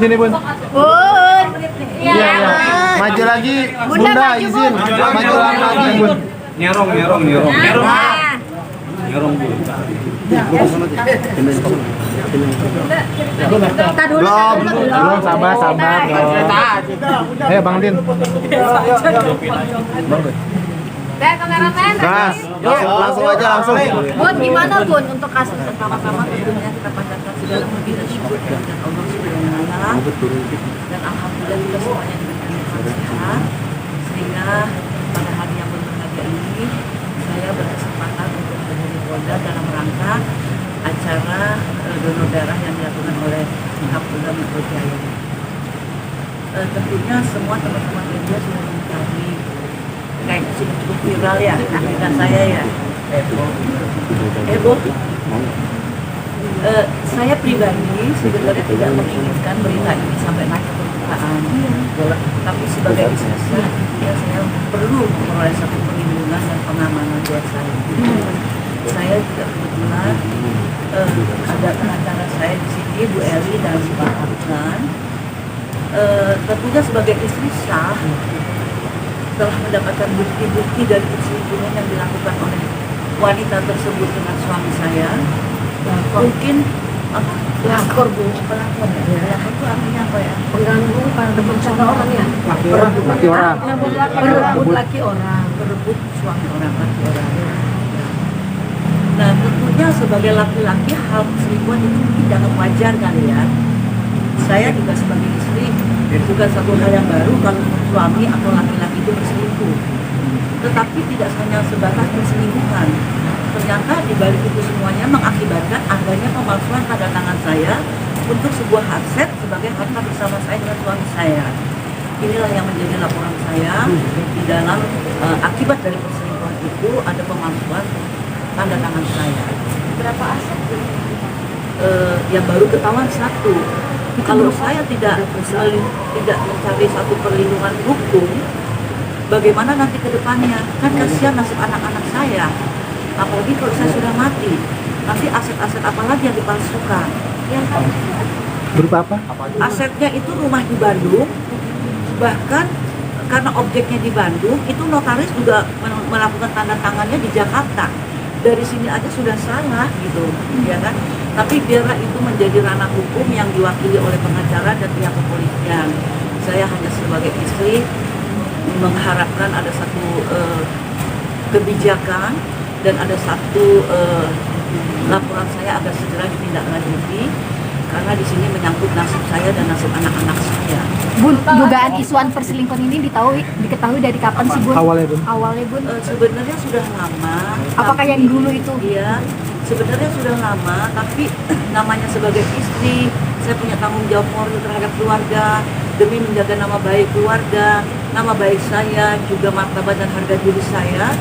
sini Bun. Bun. Iya, iya. Maju lagi. Bunda, Bunda maju, izin. Bun. Maju lagi Bun. Nyerong. Nah. Nyerong Bu. Kita dulu. Belum, sabar. Belum. Ayo Bang Din. Bang Din. Kameramen. Gas. Langsung aja. Bun, gimana Bun untuk kasus pertama-tama tentunya kita panjatkan segala puji dan syukur kehadirat Allah Subhanahu wa taala. Dan alhamdulillah kita semuanya diberikan nikmat sehat sehingga pada hari yang berbahagia ini saya berkesempatan untuk menjadi Polda dalam rangka acara donor darah yang dilakukan oleh Kapolda Metro Jaya. Tentunya semua teman-teman media sudah mengetahui, kayaknya sudah cukup viral ya berita saya ya. Heboh. Saya pribadi sebenarnya tidak menginginkan berita ini sampai naik ke permukaan. Tapi sebagai istri, ya saya perlu memperoleh satu perlindungan dan pengamanan buat saya. Saya juga kebetulan ada pengacara saya di sini, Bu Eli dan Pak Afgan. Tentunya sebagai istri sah telah mendapatkan bukti-bukti dari perselingkuhan yang dilakukan oleh wanita tersebut dengan suami saya. Mungkin pelakor Bu, pelakor ya. Itu artinya apa ya? Pengganggu, mencela orang ya. Laki orang. Berebut laki orang, berebut suami orang, laki orang. Nah, tentunya sebagai laki-laki hal perselingkuhan itu tidak wajar kali ya. Saya juga sebagai istri bukan satu hal yang baru kalau suami atau laki-laki itu berselingkuh. Tetapi tidak hanya sebatas perselingkuhan. Ternyata di balik itu semuanya mengakibatkan adanya pemalsuan tanda tangan saya untuk sebuah aset sebagai harta bersama saya dengan suami saya. Inilah yang menjadi laporan saya di dalam akibat dari perselingkuhan itu ada pemalsuan tanda tangan saya. Berapa aset? Yang baru ketahuan satu. Kalau saya tidak mencari satu perlindungan hukum, bagaimana nanti ke depannya? Kan kasihan nasib anak-anak saya. Apalagi kalau saya sudah mati, nanti aset-aset apa lagi yang dipalsukan? Berupa apa? Asetnya itu rumah di Bandung, bahkan karena objeknya di Bandung, itu notaris juga melakukan tanda tangannya di Jakarta. Dari sini aja sudah salah gitu, ya kan? Tapi biarlah itu menjadi ranah hukum yang diwakili oleh pengacara dan pihak kepolisian. Saya hanya sebagai istri mengharapkan ada satu kebijakan dan ada satu laporan saya agar segera ditindaklanjuti karena di sini menyangkut nasib saya dan nasib anak-anak saya. Bun, dugaan isuan perselingkuhan ini diketahui dari kapan sih Bun? Awalnya Bun? Sebenarnya sudah lama. Apakah yang dulu itu? Iya, sebenarnya sudah lama, tapi namanya sebagai istri, saya punya tanggung jawab moral terhadap keluarga demi menjaga nama baik keluarga, nama baik saya, juga martabat dan harga diri saya.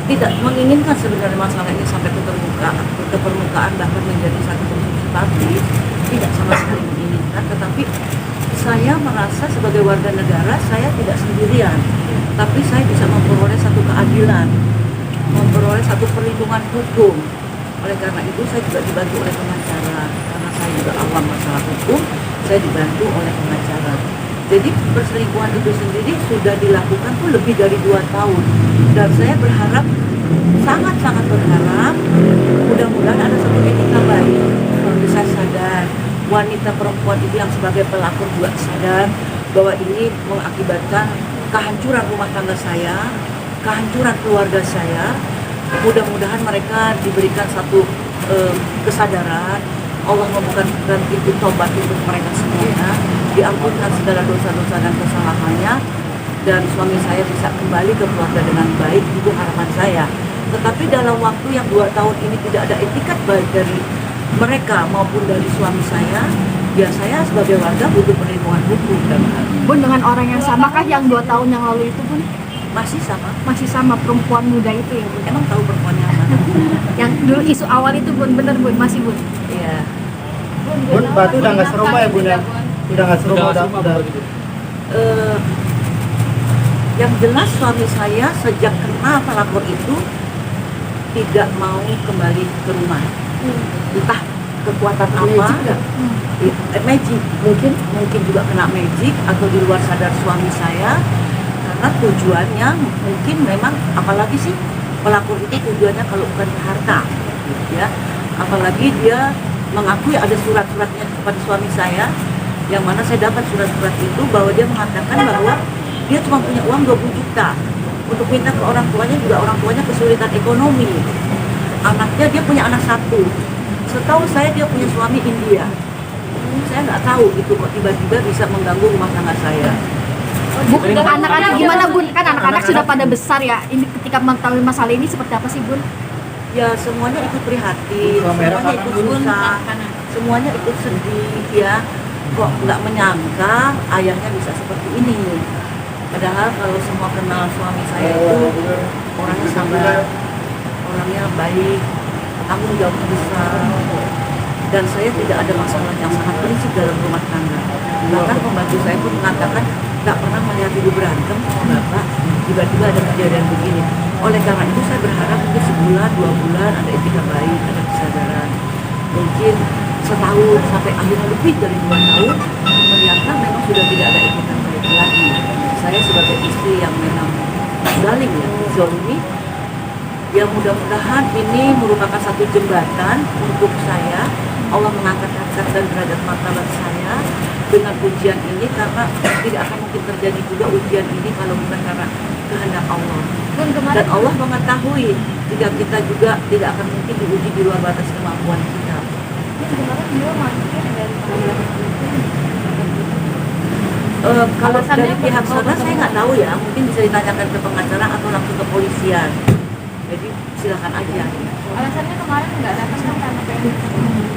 Tidak menginginkan sebenarnya masalah ini sampai ke permukaan bahkan menjadi satu konsumsi publik, tidak sama sekali menginginkan, tetapi saya merasa sebagai warga negara saya tidak sendirian, tapi saya bisa memperoleh satu keadilan, memperoleh satu perlindungan hukum. Oleh karena itu saya juga dibantu oleh pengacara, karena saya juga awam masalah hukum, saya dibantu oleh pengacara. Jadi perselingkuhan itu sendiri sudah dilakukan tuh lebih dari 2 tahun, dan saya berharap, sangat-sangat berharap, mudah-mudahan ada satu etika baik, bisa sadar, wanita perempuan itu yang sebagai pelakor juga sadar bahwa ini mengakibatkan kehancuran rumah tangga saya, kehancuran keluarga saya. Mudah-mudahan mereka diberikan satu kesadaran, Allah membukakan pintu tobat untuk mereka semuanya, diampunkan segala dosa-dosa dan kesalahannya, dan suami saya bisa kembali ke keluarga dengan baik, itu harapan saya. Tetapi dalam waktu yang 2 tahun ini tidak ada etikat baik dari mereka maupun dari suami saya, ya saya sebagai warga butuh perlindungan hukum. Bun, dengan orang yang samakah yang 2 tahun yang lalu itu Bun? Masih sama. Masih sama perempuan muda itu ya Bun? Emang tahu perempuannya mana? Yang dulu isu awal itu Bun, bener Bun? Masih Bun? Iya. Bun, berarti udah nggak serumah ya Bun ya? Udah nggak serumah, udah. Yang jelas suami saya sejak kenal pelakor itu tidak mau kembali ke rumah. Entah kekuatan apa, magic, mungkin juga kena magic atau di luar sadar suami saya, karena tujuannya mungkin memang, apalagi sih pelakor itu tujuannya kalau bukan ke harta, ya, apalagi dia mengakui ada surat-suratnya kepada suami saya, yang mana saya dapat surat-surat itu bahwa dia mengatakan bahwa dia cuma punya uang 20 juta untuk minta ke orang tuanya, juga orang tuanya kesulitan ekonomi. Anaknya, dia punya anak satu, setahu saya dia punya suami India. Saya nggak tahu itu kok tiba-tiba bisa mengganggu rumah tangga saya. Bu, anak-anak gimana Bun? Kan anak-anak sudah pada besar ya. Ini ketika mengetahui masalah ini seperti apa sih Bun? Ya semuanya ikut prihatin, semuanya ikut susah, semuanya ikut sedih ya. Kok nggak menyangka ayahnya bisa seperti ini. Padahal kalau semua kenal suami saya itu orangnya sabar, orangnya baik, tanggung jawab besar. Dan saya tidak ada masalah yang sangat prinsip dalam rumah tangga. Bahkan pembantu saya pun mengatakan nggak pernah melihat ibu berantem sama bapak, tiba-tiba ada kejadian begini. Oleh karena itu saya berharap mungkin sebulan, 2 bulan ada etika baik, ada kesadaran. Mungkin setahun sampai akhirnya lebih dari 2 tahun, ternyata memang sudah tidak ada etika baik lagi. Saya sebagai istri yang memang zalim ya, zalimi, ya mudah-mudahan ini merupakan satu jembatan untuk saya. Allah mengangkat harkat dan derajat martabat saya dengan ujian ini, karena tidak akan mungkin terjadi juga ujian ini kalau bukan karena kehendak Allah. Dan Allah mengetahui jika kita juga tidak akan mungkin diuji di luar batas kemampuan kita. Kalau dari pihak sana saya nggak tahu ya, mungkin bisa ditanyakan ke pengacara atau langsung ke polisian. Jadi silakan aja. Alasannya kemarin nggak datang kan karena pengen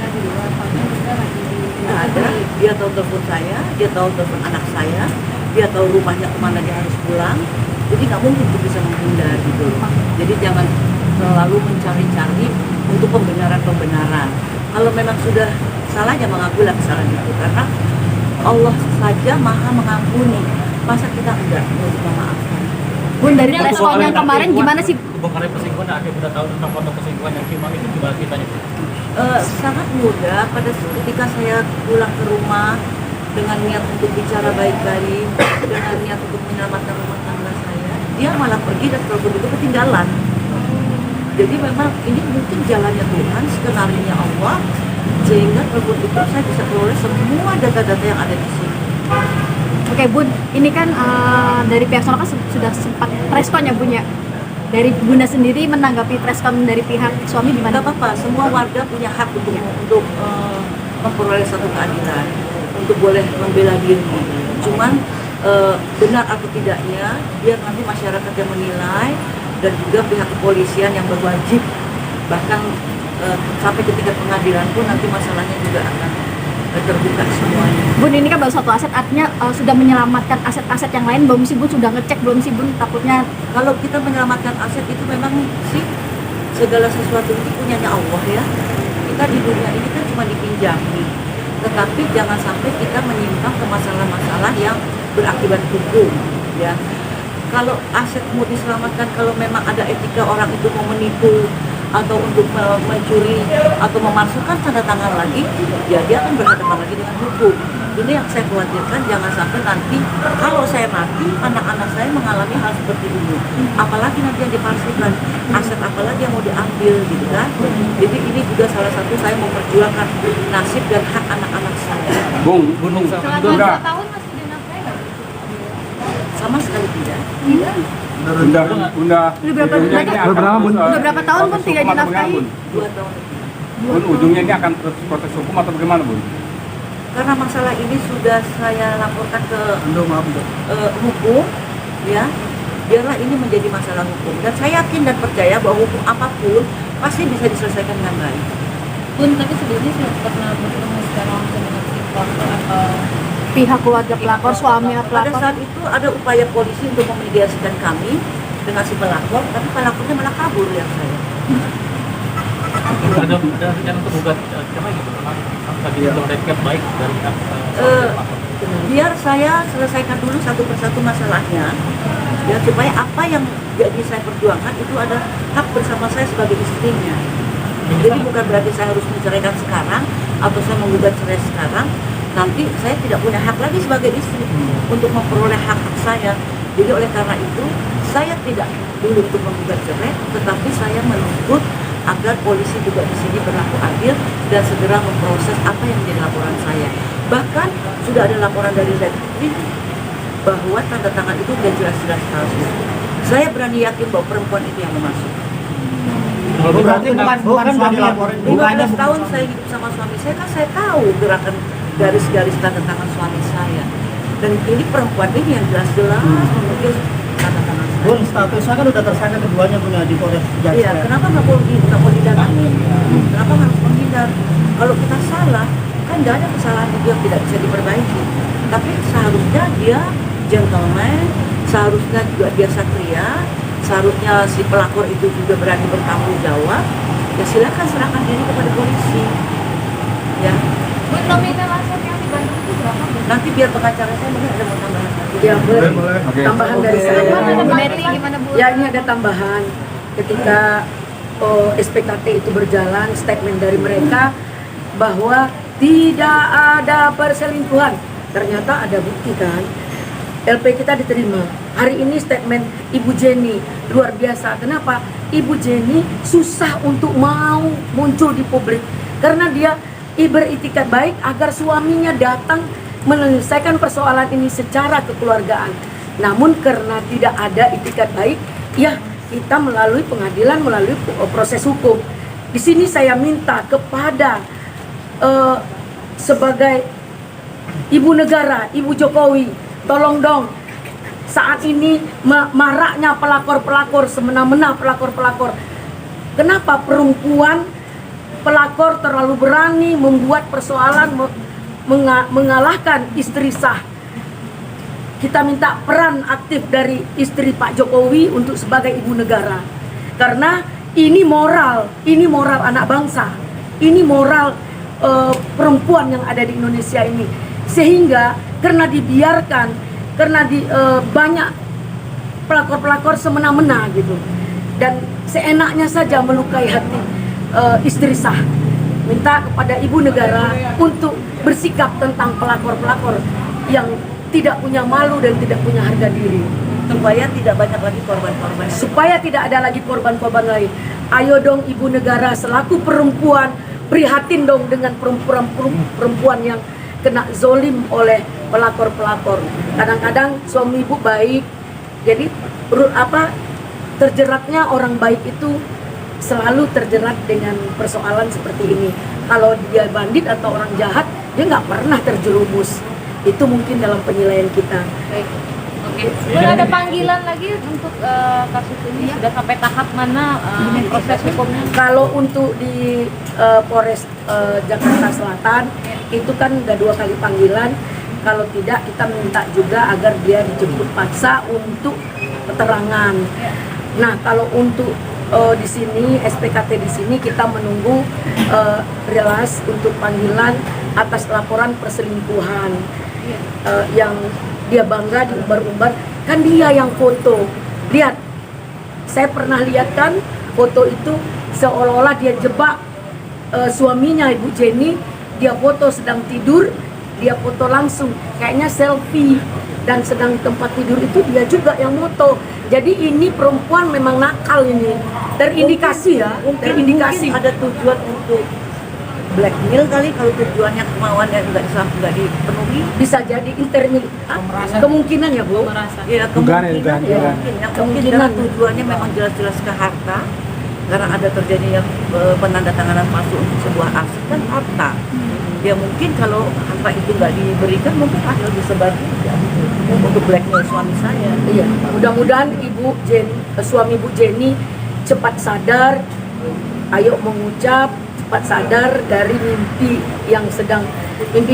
di luar, soalnya juga lagi Nggak ada, dia tahu telepon saya, dia tahu telepon anak saya, dia tahu rumahnya kemana dia harus pulang. Jadi nggak mungkin kita bisa menghindar gitu. Jadi jangan selalu mencari-cari untuk pembenaran-pembenaran. Kalau memang sudah salahnya mengakuilah kesalahan itu, karena Allah saja maha mengampuni. Masa kita enggak mau memaafkan? Bun, dari respon yang kemarin gimana sih? Kebongkaran perselingkuhan, akhirnya udah tahu tentang foto perselingkuhan yang Kimang itu gimana ceritanya? Sangat mudah. Pada ketika saya pulang ke rumah dengan niat untuk bicara baik-baik, dengan niat untuk menyelamatkan rumah tangga saya, dia malah pergi dan telepon itu ketinggalan. Jadi memang ini mungkin jalannya Tuhan, skenario Allah, sehingga telepon itu saya bisa peroleh semua data-data yang ada di sini. Oke Bun, ini kan dari pihak sono kan sudah sempat preskon ya Bun ya. Dari Bunda sendiri menanggapi preskon dari pihak suami gimana? Tidak apa-apa, semua warga punya hak untuk memperoleh satu keadilan, untuk boleh membela diri. Cuman benar atau tidaknya, biar nanti masyarakat yang menilai, dan juga pihak kepolisian yang berwajib, bahkan sampai ke tingkat pengadilan pun nanti masalahnya juga akan terbuka semuanya. Bun, ini kan baru satu aset, artinya sudah menyelamatkan aset-aset yang lain belum sih Bun? Sudah ngecek belum sih Bun? Takutnya kalau kita menyelamatkan aset itu memang sih segala sesuatu itu punyanya Allah ya. Kita di dunia ini kan cuma dipinjami, tetapi jangan sampai kita menyimpang ke masalah-masalah yang berakibat hukum ya. Kalau aset mau diselamatkan, kalau memang ada etika orang itu mau menipu atau untuk mencuri atau memasukkan tanda tangan lagi, ya dia akan berhadapan lagi dengan hukum. Ini yang saya khawatirkan, jangan sampai nanti kalau saya mati, anak-anak saya mengalami hal seperti ini. Apalagi nanti yang dipalsukan, aset apalagi yang mau diambil gitu kan. Jadi ini juga salah satu saya memperjuangkan nasib dan hak anak-anak saya. Bung, selama 2 tahun masih dinafkahi nggak? Sama sekali tidak. Udah udah berapa tahun Bun tidak dinafkahi? 2 tahun. Bun, ujungnya ini akan proses hukum atau bagaimana Bun? Karena masalah ini sudah saya laporkan ke hukum, ya, biarlah ini menjadi masalah hukum. Dan saya yakin dan percaya bahwa hukum apapun pasti bisa diselesaikan dengan baik. Bun, tapi sebelumnya sudah pernah bertemu secara langsung dengan si korban atau Pihak keluarga pelakor, suami Pada pelakor. saat itu ada upaya polisi untuk memediasikan kami dengan si pelakor, tapi pelakornya malah kabur lihat saya. Ada rencana untuk gugat cerai gitu, tadi belum ada etikat baik dari pihak Biar saya selesaikan dulu satu persatu masalahnya, ya, supaya apa yang jadi saya perjuangkan itu ada hak bersama saya sebagai istrinya. Jadi bukan berarti saya harus menceraikan sekarang atau saya menggugat cerai sekarang, nanti saya tidak punya hak lagi sebagai istri untuk memperoleh hak-hak saya. Jadi oleh karena itu saya tidak dulu untuk menggugat cerai, tetapi saya menuntut agar polisi juga di sini berlaku adil dan segera memproses apa yang menjadi laporan saya. Bahkan sudah ada laporan dari Redkrim bahwa tanda tangan itu sudah jelas-jelas palsu. Saya berani yakin bahwa perempuan itu yang memasuk. Berarti bukan sudah dilaporin. 15 tahun saya hidup sama suami saya, kan saya tahu gerakan garis-garis tanda tangan suami saya. Dan ini perempuan ini yang jelas-jelas memiliki tanda tangan saya. Bun, statusnya kan udah tersangka keduanya punya di Polres Jaksel. Iya, kenapa nggak mau didatangin? Kenapa harus menghindar? Kalau kita salah, kan nggak ada kesalahan itu yang tidak bisa diperbaiki. Tapi seharusnya dia gentleman, seharusnya juga dia satria, seharusnya si pelakor itu juga berani bertanggung jawab. Ya silakan serahkan diri kepada polisi. Ya, Bun, nominal aset yang dibantu itu berapa, Bun? nanti biar pengacara saya mungkin ada mau tambahan lagi. Ya, boleh. Boleh. Tambahan dari saya. Mary gimana Bu? Ya, ini ada tambahan. Ketika SPKT itu berjalan, statement dari mereka bahwa tidak ada perselingkuhan. Ternyata ada bukti kan. LP kita diterima. Hari ini statement Ibu Jenny luar biasa. Kenapa? Ibu Jenny susah untuk mau muncul di publik karena dia beritikat baik agar suaminya datang menyelesaikan persoalan ini secara kekeluargaan. Namun karena tidak ada itikat baik, ya kita melalui pengadilan, melalui proses hukum. Di sini saya minta kepada sebagai ibu negara, Ibu Jokowi, tolong dong. Saat ini maraknya pelakor-pelakor, semena-mena pelakor-pelakor. Kenapa perempuan pelakor terlalu berani membuat persoalan mengalahkan istri sah? Kita minta peran aktif dari istri Pak Jokowi untuk sebagai ibu negara. Karena ini moral anak bangsa. Ini moral perempuan yang ada di Indonesia ini. Sehingga karena dibiarkan, karena banyak pelakor-pelakor semena-mena gitu. Dan seenaknya saja melukai hati istri sah. Minta kepada ibu negara untuk bersikap tentang pelakor-pelakor yang tidak punya malu dan tidak punya harga diri, Supaya tidak banyak lagi korban-korban. supaya tidak ada lagi korban-korban lain. Ayo dong ibu negara selaku perempuan, prihatin dong dengan perempuan yang kena zolim oleh pelakor-pelakor. Kadang-kadang suami ibu baik, jadi terjeratnya orang baik itu selalu terjerat dengan persoalan seperti ini. Kalau dia bandit atau orang jahat, dia nggak pernah terjerumus. Itu mungkin dalam penilaian kita. Baik. Oke. Bun, ada panggilan lagi untuk kasus ini sudah sampai tahap mana proses hukumnya? Kalau untuk di Polres Jakarta Selatan itu kan udah 2 kali panggilan. Kalau tidak kita minta juga agar dia dijemput paksa untuk keterangan. Nah kalau untuk di sini SPKT di sini kita menunggu relas untuk panggilan atas laporan perselingkuhan yang dia bangga diumbar-umbar, kan dia yang foto. Lihat, saya pernah lihat kan foto itu seolah-olah dia jebak suaminya Ibu Jenny, dia foto sedang tidur, dia foto langsung kayaknya selfie, dan sedang tempat tidur itu dia juga yang moto. Jadi ini perempuan memang nakal ini, terindikasi ya, terindikasi. Mungkin ada tujuan untuk blackmail kali, kalau tujuannya kemauan yang nggak dipenuhi. Bisa jadi kemungkinan ya Bu. Ya kemungkinan dugaan. yang mungkin dalam tujuannya memang jelas-jelas ke harta, karena ada terjadinya penandatanganan palsu untuk sebuah aset kan harta. Ya mungkin kalau harta itu nggak diberikan, mungkin akhirnya disebar juga untuk blackmail suami saya. Iya, mudah-mudahan suami Bu Jenny cepat sadar, ayo mengucap, cepat sadar dari mimpi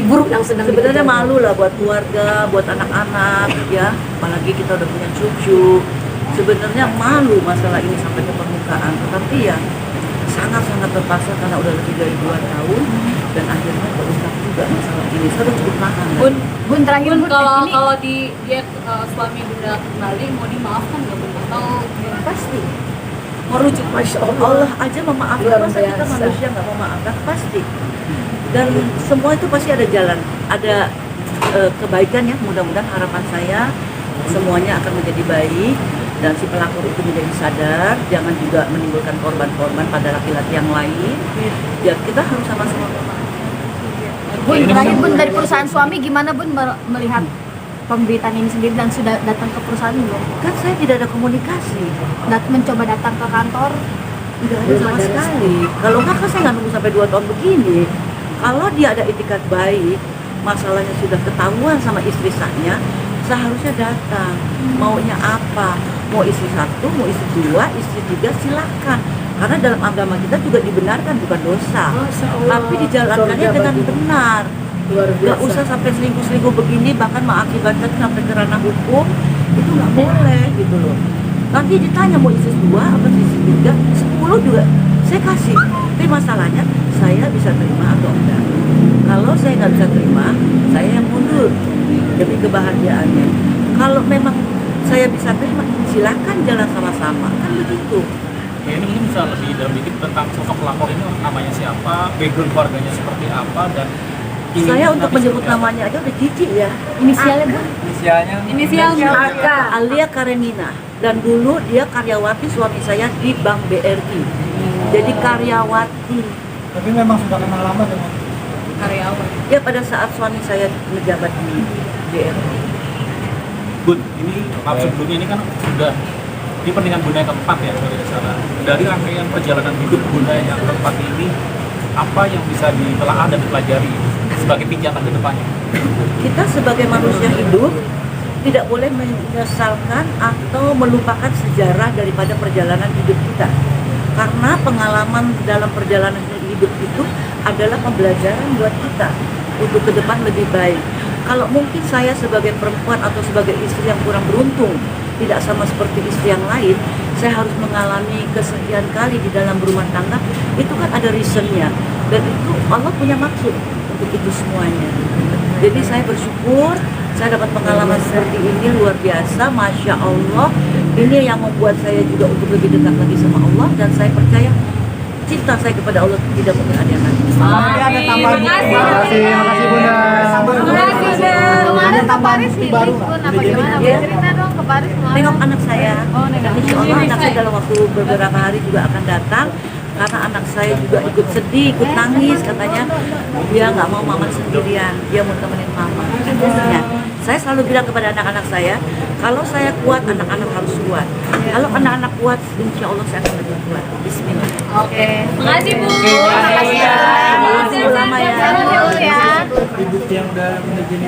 buruk yang sedang Sebenarnya dikejar. malu lah buat keluarga, buat anak-anak ya, apalagi kita udah punya cucu. Sebenarnya malu masalah ini sampai ke permukaan, tetapi ya sangat-sangat terpaksa karena udah lebih dari 2 tahun dan akhirnya terungkap juga masalah ini. Saya udah cukup nahan. Bun terakhir Bun, Bun, kalau ini kalau dia suami bunda kembali mau dimaafkan nggak, Bun? Atau Pasti merujuk Masya Allah. Allah aja memaafkan, Luar masa kita biasa. manusia nggak memaafkan? Pasti. Dan semua itu pasti ada jalan, ada kebaikan ya. Mudah-mudahan harapan saya semuanya akan menjadi baik dan si pelakor itu menjadi sadar, jangan juga menimbulkan korban-korban pada laki-laki yang lain. Ya kita harus sama-sama. Bun, terakhir Bun, dari perusahaan suami gimana Bun melihat pemberitaan ini sendiri dan sudah datang ke perusahaan belum? Kan saya tidak ada komunikasi, Mencoba datang ke kantor? tidak ada sama sekali. Kalau nggak kan saya nggak nunggu sampai 2 tahun begini. Kalau dia ada itikat baik, masalahnya sudah ketahuan sama istri saya, seharusnya datang. Maunya apa? Mau istri 1, mau istri 2, istri 3, silakan. Karena dalam agama kita juga dibenarkan, bukan dosa. Tapi dijalankannya dengan benar. Nggak usah sampai selingkuh-selingkuh begini, bahkan mengakibatkan sampai ke ranah hukum, itu nggak boleh gitu loh. Nanti ditanya mau istri 2 apa istri 3, 10 juga saya kasih. Tapi masalahnya saya bisa terima atau enggak. Kalau saya nggak bisa terima, saya yang mundur demi kebahagiaannya. Kalau memang saya bisa terima, silakan jalan sama-sama, kan begitu. Ya, ini mungkin bisa lebih dalam dikit tentang sosok pelakor ini, namanya siapa, background keluarganya seperti apa, dan Saya untuk nanti menyebut seperti apa. namanya aja udah jijik ya. Inisialnya Bun? Inisialnya Alia Karenina. Dan dulu dia karyawati suami saya di Bank BRI. Jadi karyawati. Tapi memang sudah kenal lama dengan karyawan. Ya pada saat suami saya menjabat di BRI. Bun, ini maaf sebelumnya ini kan sudah ini pernikahan Bunda yang keempat ya, kalau tidak salah. Dari rangkaian perjalanan hidup Bunda yang keempat ini, apa yang bisa ditelaah dan dipelajari sebagai pijakan ke depannya? Kita sebagai manusia hidup tidak boleh menyesalkan atau melupakan sejarah daripada perjalanan hidup kita. Karena pengalaman dalam perjalanan hidup itu adalah pembelajaran buat kita untuk ke depan lebih baik. Kalau mungkin saya sebagai perempuan atau sebagai istri yang kurang beruntung, tidak sama seperti istri yang lain, saya harus mengalami kesekian kali di dalam berumah tangga, itu kan ada reasonnya. Dan itu Allah punya maksud untuk itu semuanya. Jadi saya bersyukur, saya dapat pengalaman seperti ini luar biasa, Masya Allah. Ini yang membuat saya juga untuk lebih dekat lagi sama Allah, dan saya percaya cinta saya kepada Allah tidak mungkin ada yang lain. ada tambahan. Terima kasih Bunda. Kemarin ke Paris nih, Baru Bun, nggak? apa gimana? Iya. Cerita dong ke Paris kemarin. Tengok anak saya, Oh, nengok. dan insya Allah anak saya dalam waktu beberapa hari juga akan datang. Karena anak saya juga ikut sedih, ikut nangis, katanya dia nggak mau mama sendirian, dia mau temenin mama. Katanya, saya selalu bilang kepada anak-anak saya, kalau saya kuat, anak-anak harus kuat. Kalau anak-anak kuat, insya Allah saya akan lebih kuat. Bismillah. Oke. Makasih Bu. Makasih ya. Makasih ulama ya. Sehat ya. Ibu yang udah menjadi